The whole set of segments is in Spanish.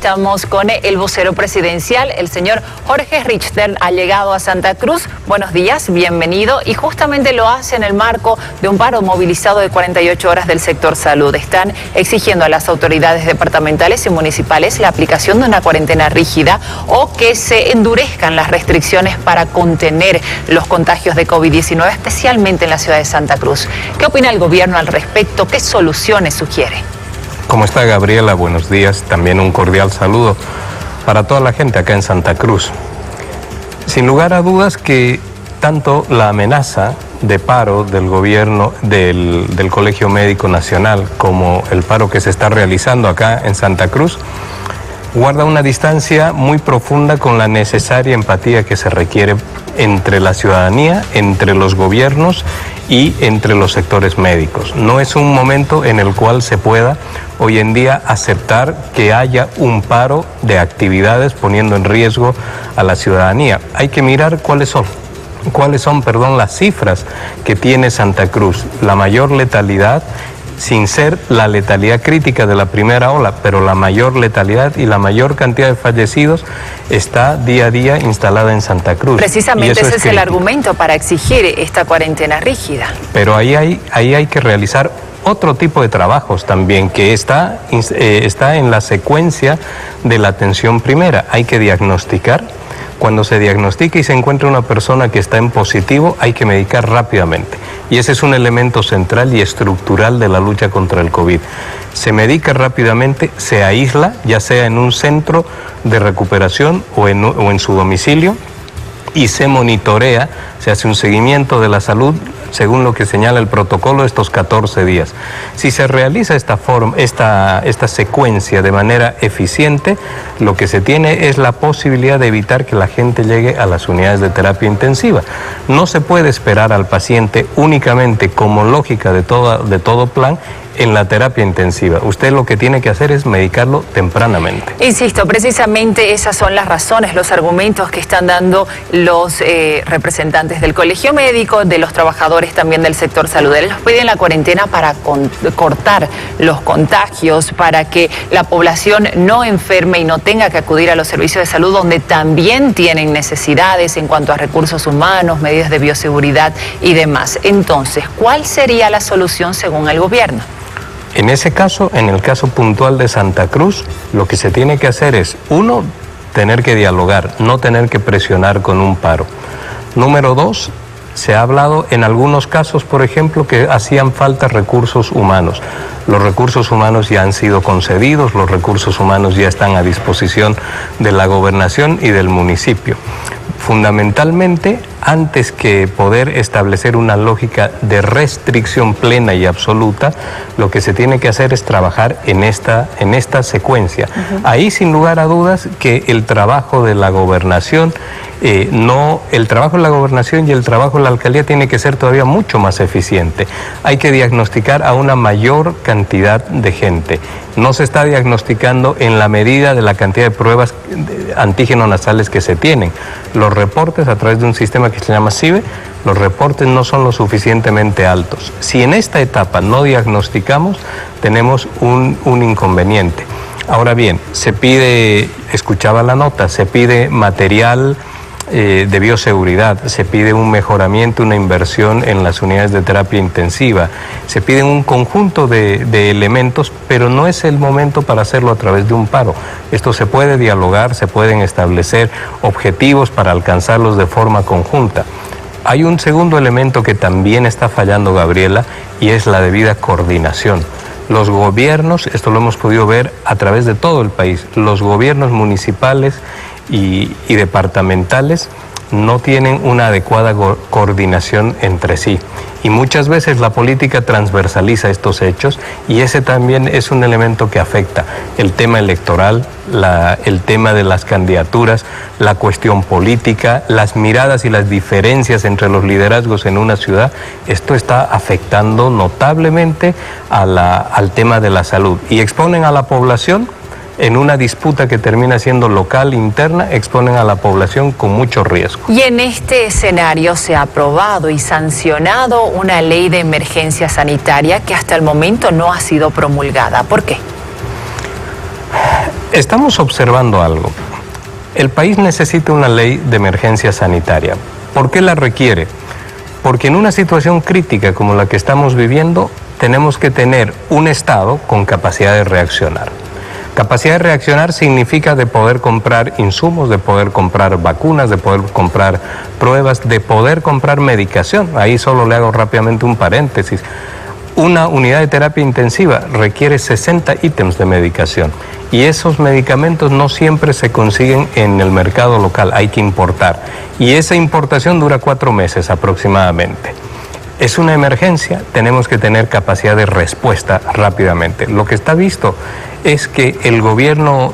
estamos con el vocero presidencial, el señor Jorge Richter, ha llegado a Santa Cruz. Buenos días, bienvenido. Y justamente lo hace en el marco de un paro movilizado de 48 horas del sector salud. Están exigiendo a las autoridades departamentales y municipales la aplicación de una cuarentena rígida o que se endurezcan las restricciones para contener los contagios de COVID-19, especialmente en la ciudad de Santa Cruz. ¿Qué opina el gobierno al respecto? ¿Qué soluciones sugiere? ¿Cómo está, Gabriela? Buenos días. También un cordial saludo para toda la gente acá en Santa Cruz. Sin lugar a dudas que tanto la amenaza de paro del gobierno del Colegio Médico Nacional como el paro que se está realizando acá en Santa Cruz guarda una distancia muy profunda con la necesaria empatía que se requiere entre la ciudadanía, entre los gobiernos y entre los sectores médicos. No es un momento en el cual se pueda hoy en día aceptar que haya un paro de actividades poniendo en riesgo a la ciudadanía. Hay que mirar cuáles son las cifras que tiene Santa Cruz. La mayor letalidad, sin ser la letalidad crítica de la primera ola, pero la mayor letalidad y la mayor cantidad de fallecidos está día a día instalada en Santa Cruz. Precisamente ese es el argumento para exigir esta cuarentena rígida. Pero ahí hay que realizar otro tipo de trabajos también, que está en la secuencia de la atención primera. Hay que diagnosticar. Cuando se diagnostica y se encuentra una persona que está en positivo, hay que medicar rápidamente. Y ese es un elemento central y estructural de la lucha contra el COVID. Se medica rápidamente, se aísla, ya sea en un centro de recuperación o en su domicilio, y se monitorea, se hace un seguimiento de la salud según lo que señala el protocolo estos 14 días. Si se realiza esta secuencia de manera eficiente, lo que se tiene es la posibilidad de evitar que la gente llegue a las unidades de terapia intensiva. No se puede esperar al paciente únicamente como lógica de todo plan en la terapia intensiva. Usted lo que tiene que hacer es medicarlo tempranamente. Insisto, precisamente esas son las razones, los argumentos que están dando los representantes del Colegio Médico, de los trabajadores también del sector salud. Ellos piden la cuarentena para cortar los contagios, para que la población no enferme y no tenga que acudir a los servicios de salud, donde también tienen necesidades en cuanto a recursos humanos, medidas de bioseguridad y demás. Entonces, ¿cuál sería la solución según el gobierno? En ese caso, en el caso puntual de Santa Cruz, lo que se tiene que hacer es, uno, tener que dialogar, no tener que presionar con un paro. Número dos, se ha hablado en algunos casos, por ejemplo, que hacían falta recursos humanos. Los recursos humanos ya han sido concedidos, los recursos humanos ya están a disposición de la gobernación y del municipio. Fundamentalmente, antes que poder establecer una lógica de restricción plena y absoluta, lo que se tiene que hacer es trabajar en esta secuencia. Ahí, sin lugar a dudas, que el trabajo de la gobernación, el trabajo de la gobernación y el trabajo de la alcaldía tiene que ser todavía mucho más eficiente. Hay que diagnosticar a una mayor cantidad de gente. No se está diagnosticando en la medida de la cantidad de pruebas antígenos nasales que se tienen. Los reportes a través de un sistema que se llama CIBE, los reportes no son lo suficientemente altos. Si en esta etapa no diagnosticamos, tenemos un inconveniente. Ahora bien, se pide, escuchaba la nota, se pide material de bioseguridad, se pide un mejoramiento, una inversión en las unidades de terapia intensiva, se piden un conjunto de elementos, pero no es el momento para hacerlo a través de un paro. Esto se puede dialogar, se pueden establecer objetivos para alcanzarlos de forma conjunta. Hay un segundo elemento que también está fallando, Gabriela, y es la debida coordinación. Los gobiernos, esto lo hemos podido ver a través de todo el país, los gobiernos municipales y departamentales no tienen una adecuada coordinación entre sí. Y muchas veces la política transversaliza estos hechos y ese también es un elemento que afecta el tema electoral, el tema de las candidaturas, la cuestión política, las miradas y las diferencias entre los liderazgos en una ciudad. Esto está afectando notablemente al tema de la salud y exponen a la población en una disputa que termina siendo local, interna, exponen a la población con mucho riesgo. Y en este escenario se ha aprobado y sancionado una ley de emergencia sanitaria que hasta el momento no ha sido promulgada. ¿Por qué? Estamos observando algo. El país necesita una ley de emergencia sanitaria. ¿Por qué la requiere? Porque en una situación crítica como la que estamos viviendo, tenemos que tener un Estado con capacidad de reaccionar. Capacidad de reaccionar significa de poder comprar insumos, de poder comprar vacunas, de poder comprar pruebas, de poder comprar medicación. Ahí solo le hago rápidamente un paréntesis. Una unidad de terapia intensiva requiere 60 ítems de medicación y esos medicamentos no siempre se consiguen en el mercado local, hay que importar. Y esa importación dura 4 meses aproximadamente. Es una emergencia, tenemos que tener capacidad de respuesta rápidamente. Lo que está visto es que el gobierno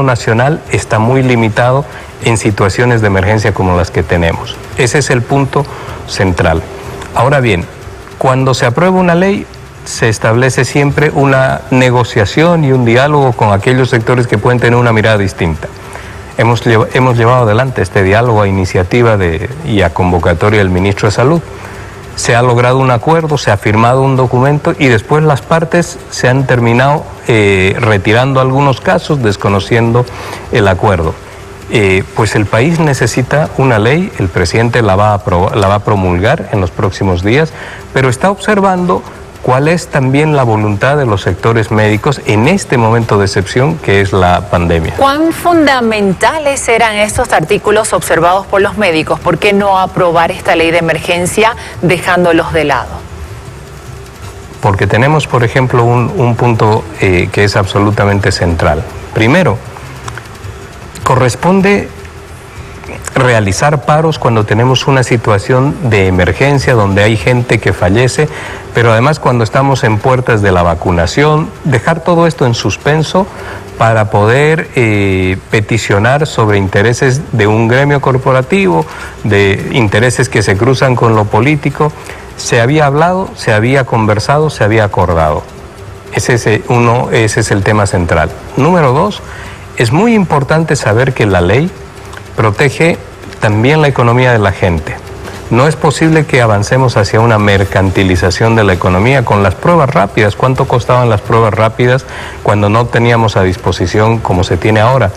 nacional está muy limitado en situaciones de emergencia como las que tenemos. Ese es el punto central. Ahora bien, cuando se aprueba una ley, se establece siempre una negociación y un diálogo con aquellos sectores que pueden tener una mirada distinta. Hemos llevado adelante este diálogo a iniciativa y a convocatoria del ministro de Salud. Se ha logrado un acuerdo, se ha firmado un documento y después las partes se han terminado retirando algunos casos, desconociendo el acuerdo. Pues el país necesita una ley, el presidente la va a promulgar en los próximos días, pero está observando cuál es también la voluntad de los sectores médicos en este momento de excepción que es la pandemia. ¿Cuán fundamentales eran estos artículos observados por los médicos? ¿Por qué no aprobar esta ley de emergencia dejándolos de lado? Porque tenemos, por ejemplo, un punto que es absolutamente central. Primero, corresponde realizar paros cuando tenemos una situación de emergencia donde hay gente que fallece, pero además cuando estamos en puertas de la vacunación, dejar todo esto en suspenso para poder peticionar sobre intereses de un gremio corporativo, de intereses que se cruzan con lo político. Se había hablado, se había conversado, se había acordado. Ese es el tema central. Número 2, es muy importante saber que la ley protege también la economía de la gente. No es posible que avancemos hacia una mercantilización de la economía con las pruebas rápidas. ¿Cuánto costaban las pruebas rápidas cuando no teníamos a disposición como se tiene ahora?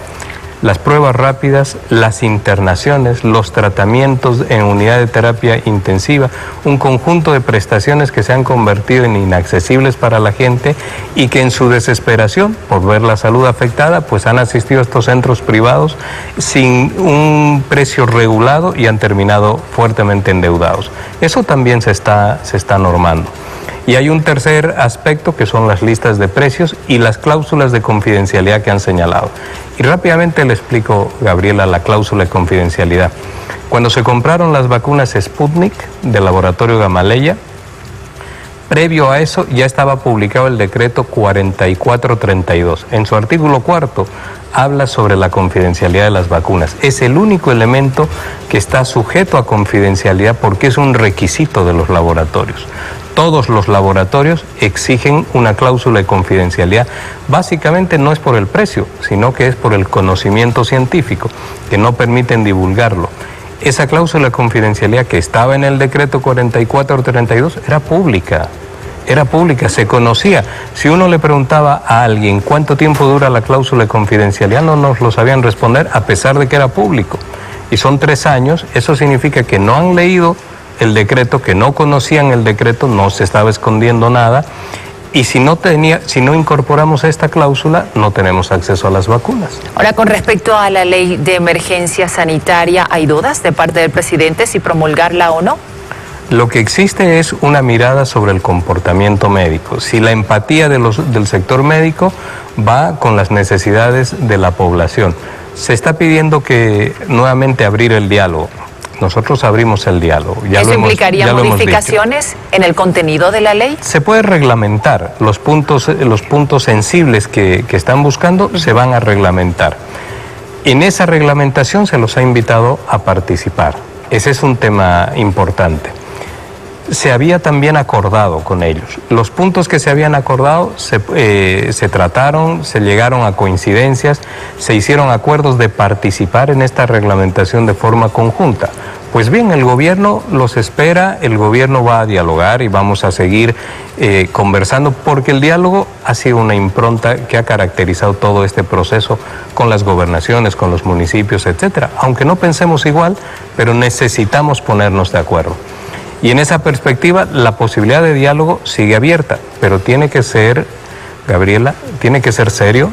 Las pruebas rápidas, las internaciones, los tratamientos en unidad de terapia intensiva, un conjunto de prestaciones que se han convertido en inaccesibles para la gente y que en su desesperación por ver la salud afectada, pues han asistido a estos centros privados sin un precio regulado y han terminado fuertemente endeudados. Eso también se está normando. Y hay un tercer aspecto que son las listas de precios y las cláusulas de confidencialidad que han señalado. Y rápidamente le explico, Gabriela, la cláusula de confidencialidad. Cuando se compraron las vacunas Sputnik del laboratorio Gamaleya, previo a eso ya estaba publicado el decreto 4432. En su artículo 4 habla sobre la confidencialidad de las vacunas. Es el único elemento que está sujeto a confidencialidad porque es un requisito de los laboratorios. Todos los laboratorios exigen una cláusula de confidencialidad. Básicamente no es por el precio, sino que es por el conocimiento científico, que no permiten divulgarlo. Esa cláusula de confidencialidad que estaba en el decreto 4432 era pública, se conocía. Si uno le preguntaba a alguien cuánto tiempo dura la cláusula de confidencialidad, no nos lo sabían responder a pesar de que era público. Y son 3 años, eso significa que no han leído el decreto, que no conocían el decreto, no se estaba escondiendo nada, y si no incorporamos esta cláusula, no tenemos acceso a las vacunas. Ahora, con respecto a la ley de emergencia sanitaria, ¿hay dudas de parte del presidente si promulgarla o no? Lo que existe es una mirada sobre el comportamiento médico, si la empatía del sector médico va con las necesidades de la población. Se está pidiendo que nuevamente abrir el diálogo. Nosotros abrimos el diálogo. ¿Eso implicaría modificaciones en el contenido de la ley? Se puede reglamentar. Los puntos sensibles que están buscando se van a reglamentar. En esa reglamentación se los ha invitado a participar. Ese es un tema importante. Se había también acordado con ellos. Los puntos que se habían acordado se trataron, se llegaron a coincidencias, se hicieron acuerdos de participar en esta reglamentación de forma conjunta. Pues bien, el gobierno los espera, el gobierno va a dialogar y vamos a seguir conversando, porque el diálogo ha sido una impronta que ha caracterizado todo este proceso con las gobernaciones, con los municipios, etcétera. Aunque no pensemos igual, pero necesitamos ponernos de acuerdo. Y en esa perspectiva, la posibilidad de diálogo sigue abierta, pero tiene que ser, Gabriela, tiene que ser serio,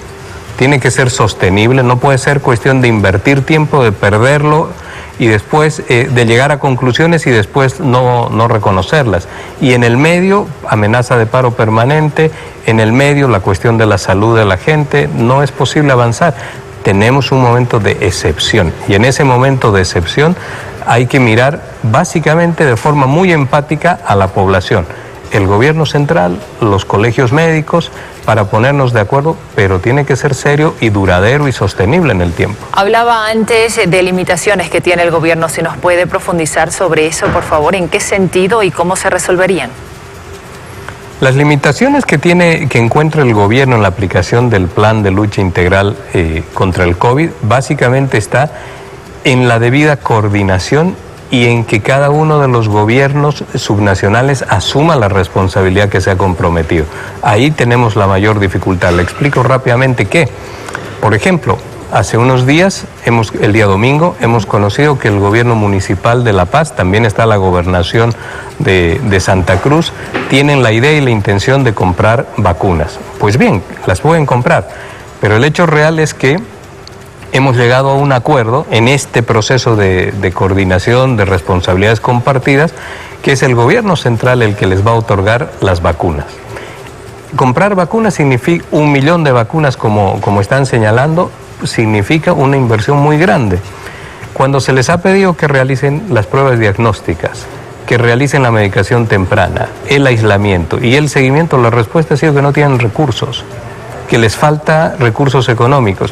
tiene que ser sostenible, no puede ser cuestión de invertir tiempo, de perderlo y después de llegar a conclusiones y después no reconocerlas. Y en el medio, amenaza de paro permanente, en el medio la cuestión de la salud de la gente, no es posible avanzar. Tenemos un momento de excepción y en ese momento de excepción hay que mirar básicamente de forma muy empática a la población, el gobierno central, los colegios médicos, para ponernos de acuerdo, pero tiene que ser serio y duradero y sostenible en el tiempo. Hablaba antes de limitaciones que tiene el gobierno. ¿Si nos puede profundizar sobre eso, por favor? ¿En qué sentido y cómo se resolverían? Las limitaciones que encuentra el gobierno en la aplicación del plan de lucha integral contra el COVID, básicamente está en la debida coordinación y en que cada uno de los gobiernos subnacionales asuma la responsabilidad que se ha comprometido. Ahí tenemos la mayor dificultad. Le explico rápidamente que, por ejemplo, hace unos días, el día domingo, hemos conocido que el gobierno municipal de La Paz, también está la gobernación de Santa Cruz, tienen la idea y la intención de comprar vacunas. Pues bien, las pueden comprar, pero el hecho real es que hemos llegado a un acuerdo en este proceso de coordinación, de responsabilidades compartidas, que es el gobierno central el que les va a otorgar las vacunas. Comprar vacunas significa 1 millón de vacunas, como están señalando, significa una inversión muy grande. Cuando se les ha pedido que realicen las pruebas diagnósticas, que realicen la medicación temprana, el aislamiento y el seguimiento, la respuesta ha sido que no tienen recursos, que les falta recursos económicos.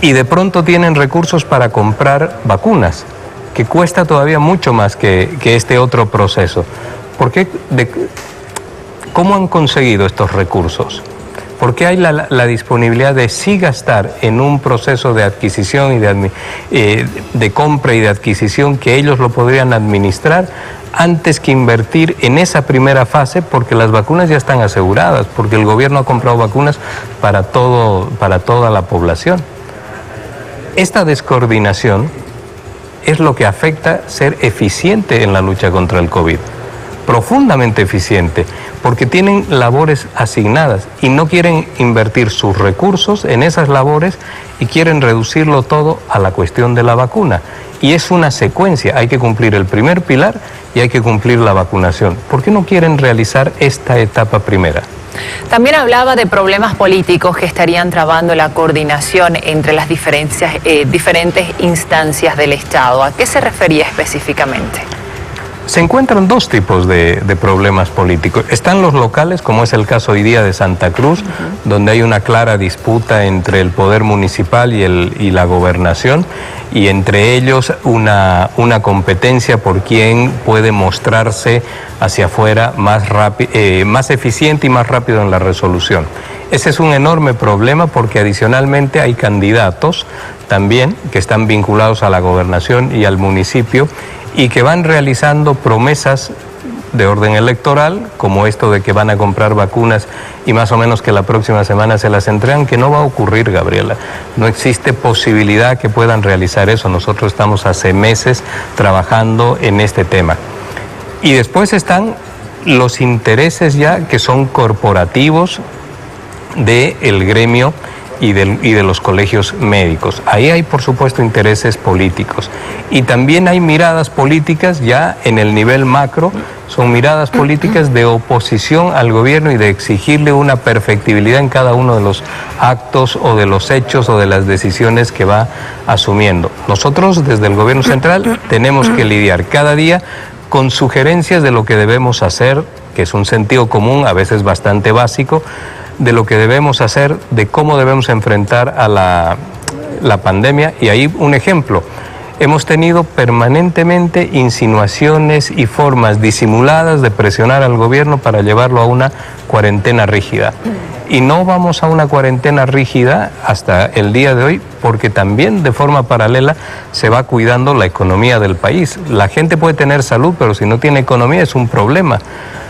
Y de pronto tienen recursos para comprar vacunas, que cuesta todavía mucho más que este otro proceso. ¿Por qué? ¿Cómo han conseguido estos recursos? ¿Por qué hay la disponibilidad de sí gastar en un proceso de adquisición y de compra y de adquisición que ellos lo podrían administrar antes que invertir en esa primera fase? Porque las vacunas ya están aseguradas, porque el gobierno ha comprado vacunas para toda la población. Esta descoordinación es lo que afecta ser eficiente en la lucha contra el COVID, profundamente eficiente, porque tienen labores asignadas y no quieren invertir sus recursos en esas labores y quieren reducirlo todo a la cuestión de la vacuna. Y es una secuencia, hay que cumplir el primer pilar y hay que cumplir la vacunación. ¿Por qué no quieren realizar esta etapa primera? También hablaba de problemas políticos que estarían trabando la coordinación entre las diferentes instancias del Estado. ¿A qué se refería específicamente? Se encuentran dos tipos de problemas políticos. Están los locales, como es el caso hoy día de Santa Cruz, donde hay una clara disputa entre el poder municipal y la gobernación, y entre ellos una competencia por quién puede mostrarse hacia afuera más eficiente y más rápido en la resolución. Ese es un enorme problema porque adicionalmente hay candidatos también que están vinculados a la gobernación y al municipio y que van realizando promesas de orden electoral, como esto de que van a comprar vacunas y más o menos que la próxima semana se las entregan, que no va a ocurrir, Gabriela. No existe posibilidad que puedan realizar eso. Nosotros estamos hace meses trabajando en este tema. Y después están los intereses ya que son corporativos del gremio y de los colegios médicos. Ahí hay, por supuesto, intereses políticos. Y también hay miradas políticas ya en el nivel macro, son miradas políticas de oposición al gobierno y de exigirle una perfectibilidad en cada uno de los actos o de los hechos o de las decisiones que va asumiendo. Nosotros, desde el gobierno central, tenemos que lidiar cada día con sugerencias de lo que debemos hacer, que es un sentido común, a veces bastante básico, de lo que debemos hacer, de cómo debemos enfrentar a la pandemia. Y ahí un ejemplo, hemos tenido permanentemente insinuaciones y formas disimuladas de presionar al gobierno para llevarlo a una cuarentena rígida. Y no vamos a una cuarentena rígida hasta el día de hoy, porque también de forma paralela se va cuidando la economía del país. La gente puede tener salud, pero si no tiene economía es un problema.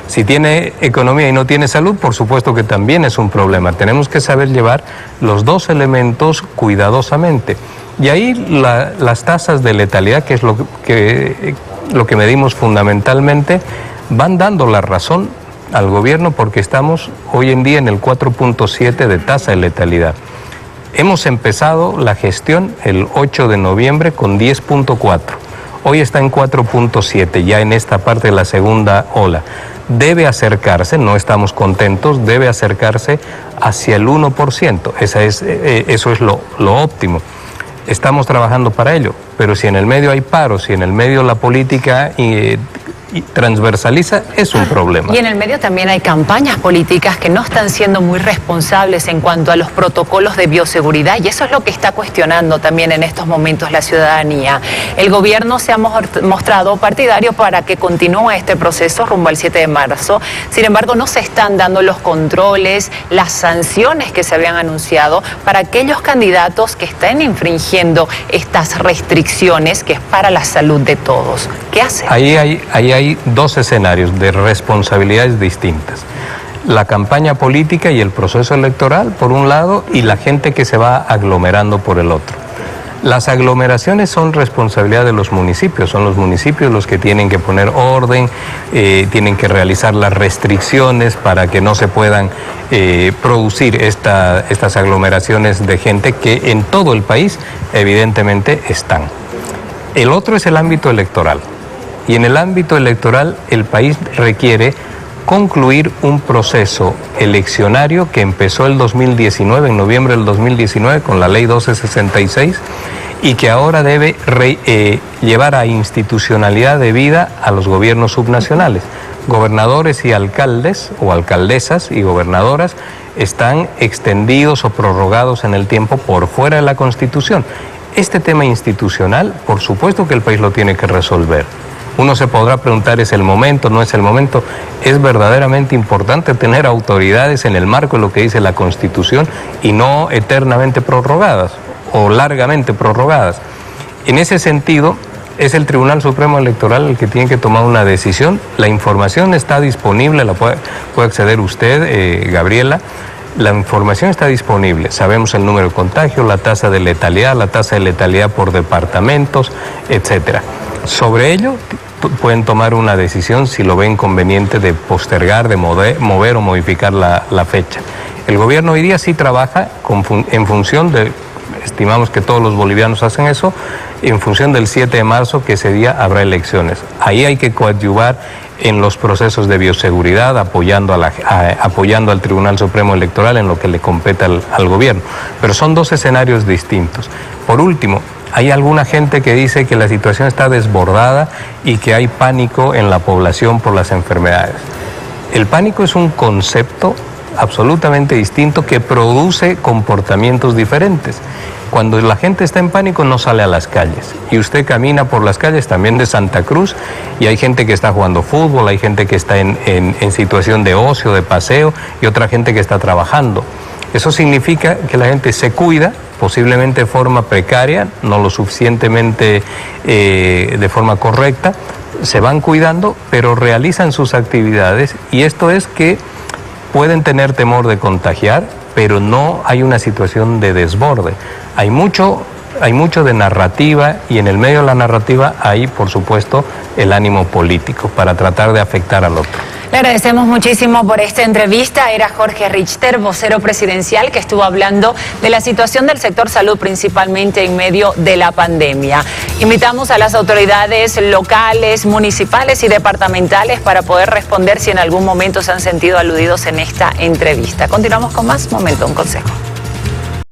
Si tiene economía y no tiene salud, por supuesto que también es un problema. Tenemos que saber llevar los dos elementos cuidadosamente. Y ahí las tasas de letalidad, que es lo que medimos fundamentalmente, van dando la razón al gobierno, porque estamos hoy en día en el 4.7 de tasa de letalidad. Hemos empezado la gestión el 8 de noviembre con 10.4. Hoy está en 4.7, ya en esta parte de la segunda ola. Debe acercarse, no estamos contentos, debe acercarse hacia el 1%. Eso es lo óptimo. Estamos trabajando para ello, pero si en el medio hay paro, si en el medio la política transversaliza, es un problema. Y en el medio también hay campañas políticas que no están siendo muy responsables en cuanto a los protocolos de bioseguridad, y eso es lo que está cuestionando también en estos momentos la ciudadanía. El gobierno se ha mostrado partidario para que continúe este proceso rumbo al 7 de marzo. Sin embargo, no se están dando los controles, las sanciones que se habían anunciado para aquellos candidatos que estén infringiendo estas restricciones, que es para la salud de todos. ¿Qué hace? Ahí hay dos escenarios de responsabilidades distintas. La campaña política y el proceso electoral, por un lado, y la gente que se va aglomerando por el otro. Las aglomeraciones son responsabilidad de los municipios, son los municipios los que tienen que poner orden, tienen que realizar las restricciones para que no se puedan producir estas aglomeraciones de gente que en todo el país evidentemente están. El otro es el ámbito electoral. Y en el ámbito electoral el país requiere concluir un proceso eleccionario que empezó el 2019, en noviembre del 2019, con la ley 1266, y que ahora debe llevar a institucionalidad debida a los gobiernos subnacionales. Gobernadores y alcaldes, o alcaldesas y gobernadoras, están extendidos o prorrogados en el tiempo por fuera de la Constitución. Este tema institucional, por supuesto que el país lo tiene que resolver. Uno se podrá preguntar, ¿es el momento? ¿No es el momento? Es verdaderamente importante tener autoridades en el marco de lo que dice la Constitución y no eternamente prorrogadas o largamente prorrogadas. En ese sentido, es el Tribunal Supremo Electoral el que tiene que tomar una decisión. La información está disponible, la puede acceder usted, Gabriela. La información está disponible, sabemos el número de contagios, la tasa de letalidad por departamentos, etcétera. Sobre ello pueden tomar una decisión si lo ven conveniente de postergar, de mover o modificar la fecha. El gobierno hoy día sí trabaja en función de, estimamos que todos los bolivianos hacen eso, en función del 7 de marzo, que ese día habrá elecciones. Ahí hay que coadyuvar en los procesos de bioseguridad, apoyando al Tribunal Supremo Electoral en lo que le compete al gobierno. Pero son dos escenarios distintos. Por último, hay alguna gente que dice que la situación está desbordada y que hay pánico en la población por las enfermedades. El pánico es un concepto absolutamente distinto que produce comportamientos diferentes. Cuando la gente está en pánico no sale a las calles, y usted camina por las calles también de Santa Cruz y hay gente que está jugando fútbol, hay gente que está en situación de ocio, de paseo, y otra gente que está trabajando. Eso significa que la gente se cuida, posiblemente de forma precaria, no lo suficientemente de forma correcta, se van cuidando, pero realizan sus actividades, y esto es que pueden tener temor de contagiar, pero no hay una situación de desborde. Hay mucho de narrativa, y en el medio de la narrativa hay, por supuesto, el ánimo político para tratar de afectar al otro. Le agradecemos muchísimo por esta entrevista. Era Jorge Richter, vocero presidencial, que estuvo hablando de la situación del sector salud, principalmente en medio de la pandemia. Invitamos a las autoridades locales, municipales y departamentales para poder responder si en algún momento se han sentido aludidos en esta entrevista. Continuamos con más Momento, un consejo.